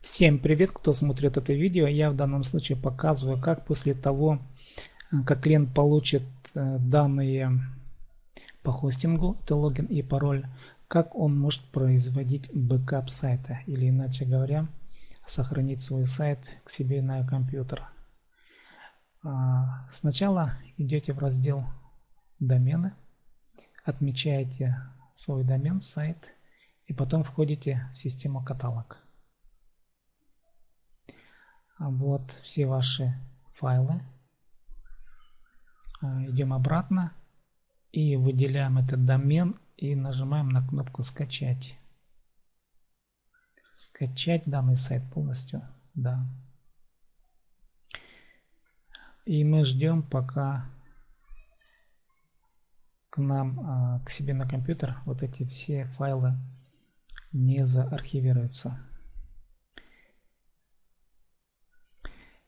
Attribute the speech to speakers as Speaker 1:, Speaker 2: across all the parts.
Speaker 1: Всем привет, кто смотрит это видео. Я в данном случае показываю, как после того, как клиент получит данные по хостингу, это логин и пароль, как он может производить бэкап сайта, или иначе говоря, сохранить свой сайт к себе на компьютер. Сначала идете в раздел домены, отмечаете свой домен, сайт, и потом входите в систему каталог. Вот все ваши файлы. Идем обратно и выделяем этот домен и нажимаем на кнопку скачать. Скачать данный сайт полностью. Да. И мы ждем, пока к нам, к себе на компьютер вот эти все файлы не заархивируются.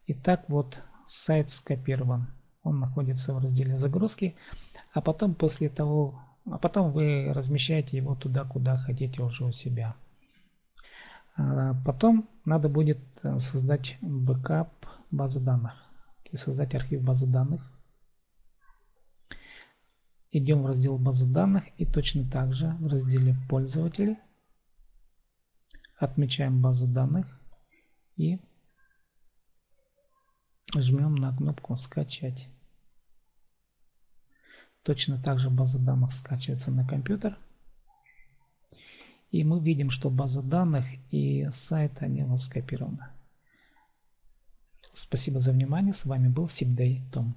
Speaker 1: Итак, вот сайт скопирован. Он находится в разделе загрузки, а потом вы размещаете его туда, куда хотите уже у себя. Потом надо будет создать бэкап базы данных, и создать архив базы данных. Идем в раздел базы данных и точно так же в разделе пользователи отмечаем базу данных и жмем на кнопку скачать. Точно так же база данных скачивается на компьютер. И мы видим, что база данных и сайт, они у нас скопированы. Спасибо за внимание. С вами был Сибдей Том.